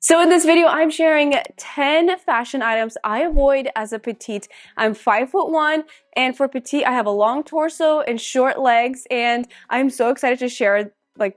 So in this video, I'm sharing 10 fashion items I avoid as a petite. I'm 5'1", and for petite, I have a long torso and short legs, and I'm so excited to share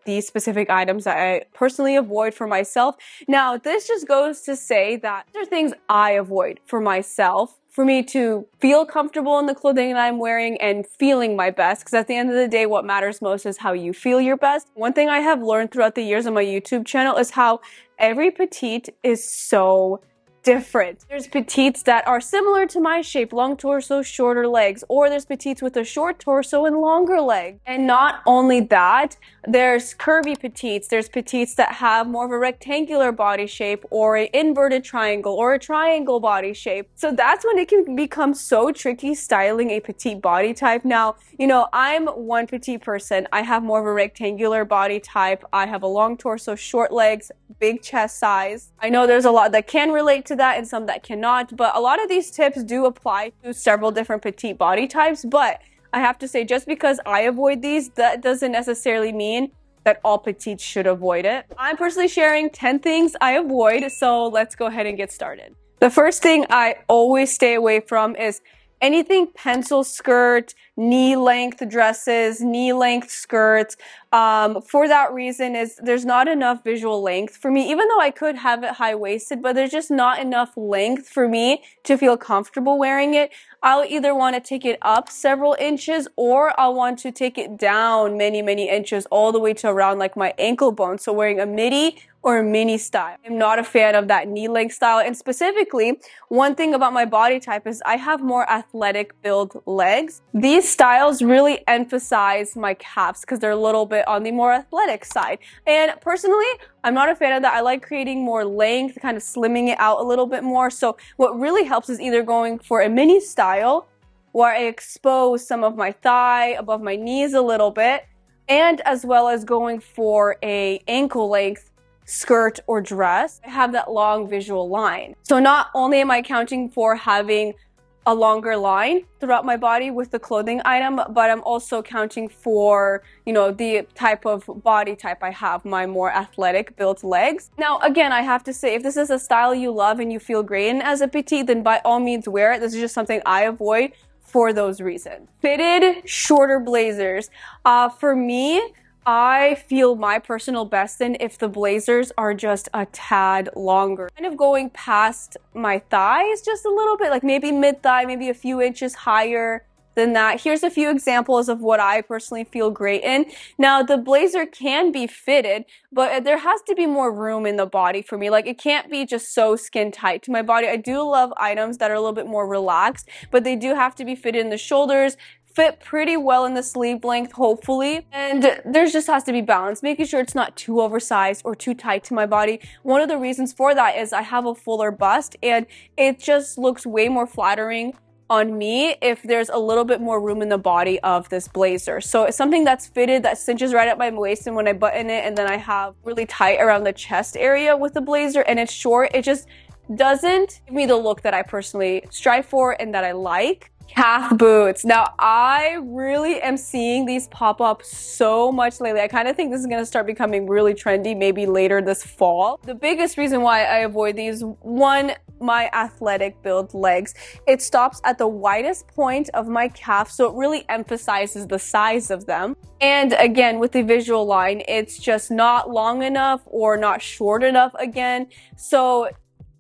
these specific items that I personally avoid for myself. Now, this just goes to say that there are things I avoid for myself, for me to feel comfortable in the clothing that I'm wearing and feeling my best, because at the end of the day, what matters most is how you feel your best. One thing I have learned throughout the years on my YouTube channel is how every petite is so different. There's petites that are similar to my shape, long torso, shorter legs, or there's petites with a short torso and longer legs. And not only that, there's curvy petites. There's petites that have more of a rectangular body shape or an inverted triangle or a triangle body shape. So that's when it can become so tricky styling a petite body type. Now, I'm one petite person. I have more of a rectangular body type. I have a long torso, short legs, big chest size. I know there's a lot that can relate to that and some that cannot, but a lot of these tips do apply to several different petite body types. But I have to say, just because I avoid these, that doesn't necessarily mean that all petites should avoid it. I'm personally sharing 10 things I avoid, so let's go ahead and get started. The first thing I always stay away from is anything pencil skirt, knee-length dresses, knee-length skirts. For that reason is there's not enough visual length for me, even though I could have it high-waisted, but there's just not enough length for me to feel comfortable wearing it. I'll either want to take it up several inches or I'll want to take it down many, many inches all the way to around my ankle bone. So wearing a midi or a mini style. I'm not a fan of that knee length style. And specifically, one thing about my body type is I have more athletic build legs. These styles really emphasize my calves because they're a little bit on the more athletic side. And personally, I'm not a fan of that. I like creating more length, kind of slimming it out a little bit more. So what really helps is either going for a mini style where I expose some of my thigh above my knees a little bit, and as well as going for a ankle length skirt or dress. I have that long visual line. So not only am I accounting for having a longer line throughout my body with the clothing item, but I'm also accounting for, the type of body type I have, my more athletic built legs. Now, again, I have to say, if this is a style you love and you feel great in as a petite, then by all means wear it. This is just something I avoid for those reasons. Fitted, shorter blazers. For me, I feel my personal best in if the blazers are just a tad longer. Kind of going past my thighs just a little bit, maybe mid-thigh, maybe a few inches higher than that. Here's a few examples of what I personally feel great in. Now, the blazer can be fitted, but there has to be more room in the body for me. It can't be just so skin tight to my body. I do love items that are a little bit more relaxed, but they do have to be fitted in the shoulders, fit pretty well in the sleeve length, hopefully. And there just has to be balance, making sure it's not too oversized or too tight to my body. One of the reasons for that is I have a fuller bust, and it just looks way more flattering on me if there's a little bit more room in the body of this blazer. So it's something that's fitted, that cinches right at my waist, and when I button it, and then I have really tight around the chest area with the blazer, and it's short, it just doesn't give me the look that I personally strive for and that I like. Calf boots. Now, I really am seeing these pop up so much lately. I kind of think this is going to start becoming really trendy, maybe later this fall. The biggest reason why I avoid these, one, my athletic build legs. It stops at the widest point of my calf, so it really emphasizes the size of them. And again, with the visual line, it's just not long enough or not short enough again. So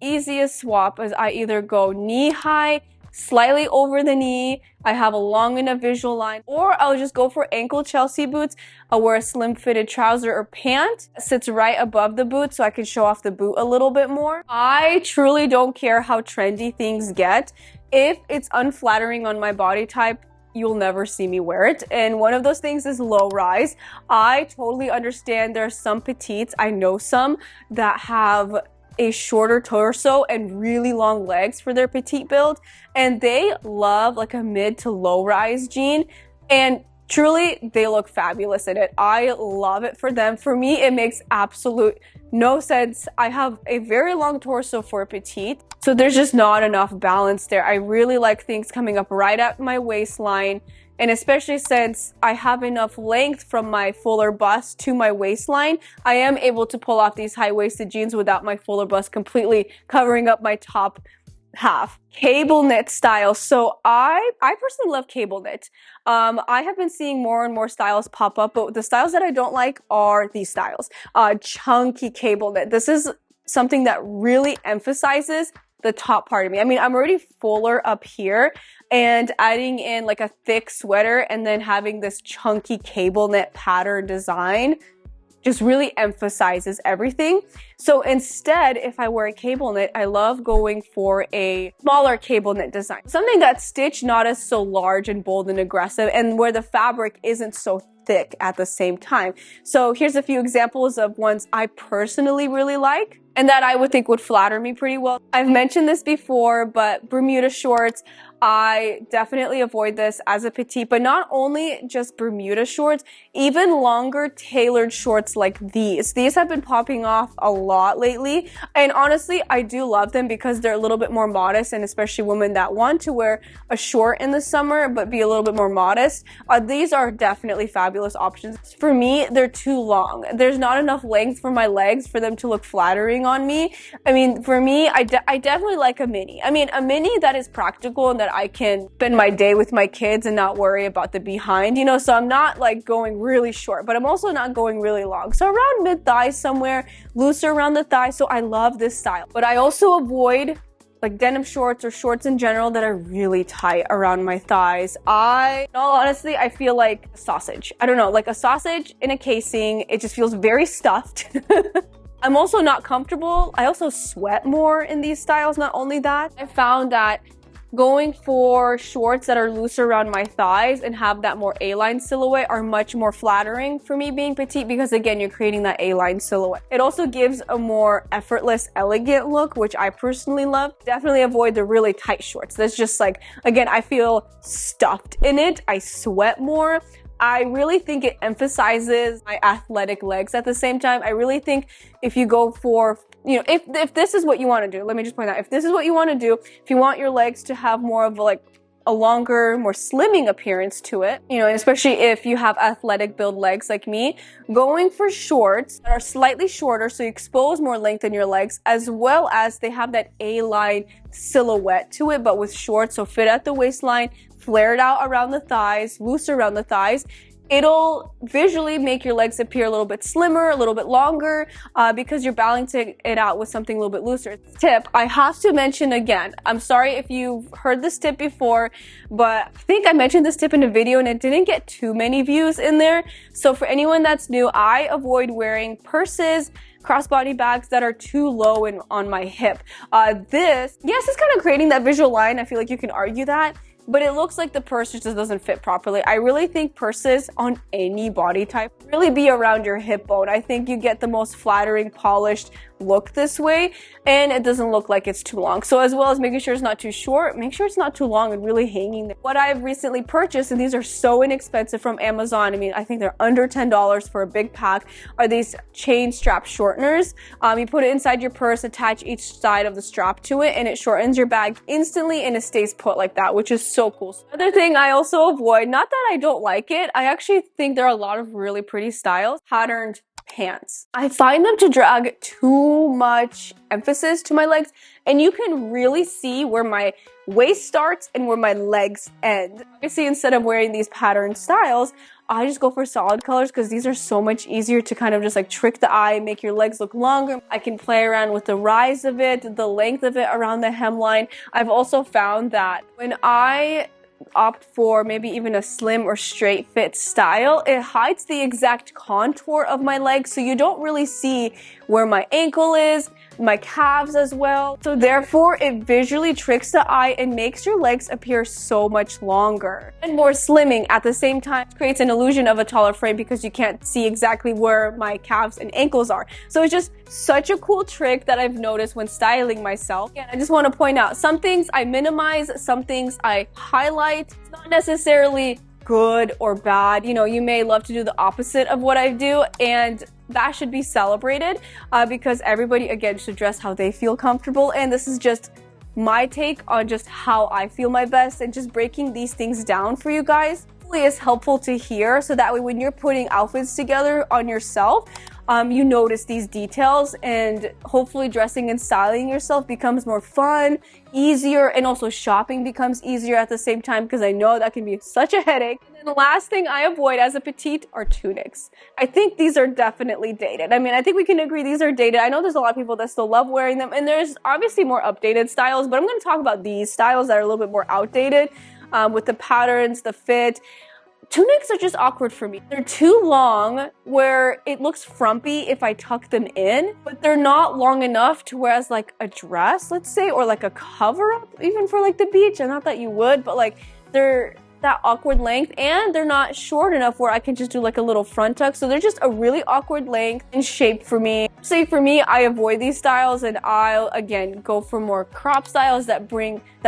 easiest swap is I either go knee high, slightly over the knee, I have a long enough visual line, or I'll just go for ankle Chelsea boots. I'll wear a slim fitted trouser or pant that sits right above the boot so I can show off the boot a little bit more. I truly don't care how trendy things get. If it's unflattering on my body type, you'll never see me wear it. And one of those things is low rise. I totally understand there are some petites, I know some, that have a shorter torso and really long legs for their petite build, and they love a mid to low rise jean, and truly they look fabulous in it. I love it for them. For me, it makes absolute no sense. I have a very long torso for a petite, so there's just not enough balance there. I really like things coming up right at my waistline, and especially since I have enough length from my fuller bust to my waistline, I am able to pull off these high-waisted jeans without my fuller bust completely covering up my top half. Cable knit style. So I personally love cable knit. I have been seeing more and more styles pop up, but the styles that I don't like are these styles. Chunky cable knit. This is something that really emphasizes the top part of me. I mean, I'm already fuller up here, and adding in like a thick sweater and then having this chunky cable knit pattern design just really emphasizes everything. So instead, if I wear a cable knit, I love going for a smaller cable knit design. Something that's stitched not as so large and bold and aggressive, and where the fabric isn't so thick at the same time. So here's a few examples of ones I personally really like and that I would think would flatter me pretty well. I've mentioned this before, but Bermuda shorts, I definitely avoid this as a petite, but not only just Bermuda shorts, even longer tailored shorts like these. These have been popping off a lot lately, and honestly, I do love them because they're a little bit more modest, and especially women that want to wear a short in the summer but be a little bit more modest, these are definitely fabulous options. For me, they're too long. There's not enough length for my legs for them to look flattering on me. I mean, for me, I definitely like a mini. I mean, a mini that is practical and that I can spend my day with my kids and not worry about the behind, you know, so I'm not like going really short, but I'm also not going really long. So around mid-thigh somewhere, looser around the thigh. So I love this style, but I also avoid like denim shorts or shorts in general that are really tight around my thighs. In all honesty, I feel like a sausage. I don't know, like a sausage in a casing. It just feels very stuffed. I'm also not comfortable. I also sweat more in these styles. Not only that, I found that going for shorts that are looser around my thighs and have that more A-line silhouette are much more flattering for me being petite, because again, you're creating that A-line silhouette. It also gives a more effortless, elegant look, which I personally love. Definitely avoid the really tight shorts. That's just like, again, I feel stuffed in it. I sweat more. I really think it emphasizes my athletic legs at the same time. I really think if you go for, you know, if this is what you want to do, let me just point out, if this is what you want to do, if you want your legs to have more of like a longer, more slimming appearance to it, you know, and especially if you have athletic build legs like me, going for shorts that are slightly shorter so you expose more length in your legs, as well as they have that A-line silhouette to it, but with shorts, so fit at the waistline, flared out around the thighs, looser around the thighs. It'll visually make your legs appear a little bit slimmer, a little bit longer, because you're balancing it out with something a little bit looser. Tip, I have to mention again, I'm sorry if you've heard this tip before, but I think I mentioned this tip in a video and it didn't get too many views in there. So for anyone that's new, I avoid wearing purses, crossbody bags that are too low on my hip. Yes, it's kind of creating that visual line. I feel like you can argue that, but it looks like the purse just doesn't fit properly. I really think purses on any body type really be around your hip bone. I think you get the most flattering, polished look this way, and it doesn't look like it's too long. So as well as making sure it's not too short, make sure it's not too long and really hanging there. What I've recently purchased, and these are so inexpensive from Amazon, I mean, I think they're under $10 for a big pack, are these chain strap shorteners. You put it inside your purse, attach each side of the strap to it, and it shortens your bag instantly and it stays put like that, which is so cool. Another thing I also avoid, not that I don't like it, I actually think there are a lot of really pretty styles, patterned pants. I find them to drag too much emphasis to my legs, and you can really see where my waist starts and where my legs end. Obviously, instead of wearing these patterned styles, I just go for solid colors because these are so much easier to kind of just like trick the eye, make your legs look longer. I can play around with the rise of it, the length of it around the hemline. I've also found that when I opt for maybe even a slim or straight fit style, it hides the exact contour of my legs, so you don't really see where my ankle is, my calves as well. So therefore, it visually tricks the eye and makes your legs appear so much longer and more slimming at the same time. It creates an illusion of a taller frame because you can't see exactly where my calves and ankles are. So it's just such a cool trick that I've noticed when styling myself. And I just want to point out, some things I minimize, some things I highlight. It's not necessarily good or bad. You know, you may love to do the opposite of what I do, and that should be celebrated because everybody, again, should dress how they feel comfortable. And this is just my take on just how I feel my best, and just breaking these things down for you guys is helpful to hear, so that way when you're putting outfits together on yourself, you notice these details, and hopefully dressing and styling yourself becomes more fun, easier, and also shopping becomes easier at the same time, because I know that can be such a headache. And then the last thing I avoid as a petite are tunics. I think these are definitely dated. I mean, I think we can agree these are dated. I know there's a lot of people that still love wearing them, and there's obviously more updated styles, but I'm going to talk about these styles that are a little bit more outdated. With the patterns, the fit. Tunics are just awkward for me. They're too long where it looks frumpy if I tuck them in, but they're not long enough to wear as like a dress, let's say, or like a cover up even for like the beach. And not that you would, but like they're that awkward length, and they're not short enough where I can just do like a little front tuck. So they're just a really awkward length and shape for me. Say for me, I avoid these styles, and I'll again go for more crop styles that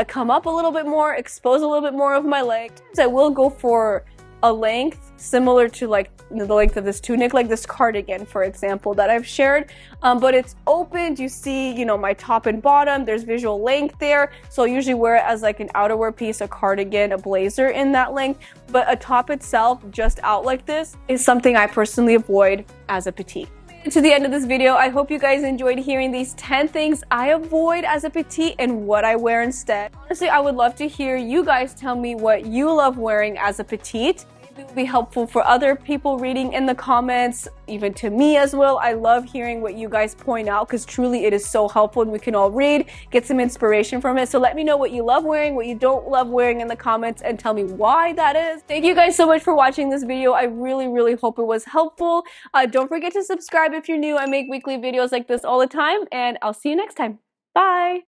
come up a little bit more, expose a little bit more of my leg. I will go for a length similar to like the length of this tunic, like this cardigan, for example, that I've shared, but it's opened. You see, you know, my top and bottom, there's visual length there, so I usually wear it as like an outerwear piece, a cardigan, a blazer in that length. But a top itself just out like this is something I personally avoid as a petite. To the end of this video, I hope you guys enjoyed hearing these 10 things I avoid as a petite and what I wear instead. Honestly, I would love to hear you guys tell me what you love wearing as a petite. It will be helpful for other people reading in the comments, even to me as well. I love hearing what you guys point out, because truly it is so helpful, and we can all read, get some inspiration from it. So let me know what you love wearing, what you don't love wearing in the comments, and tell me why that is. Thank you guys so much for watching this video. I really hope it was helpful. Don't forget to subscribe if you're new. I make weekly videos like this all the time, and I'll see you next time. Bye!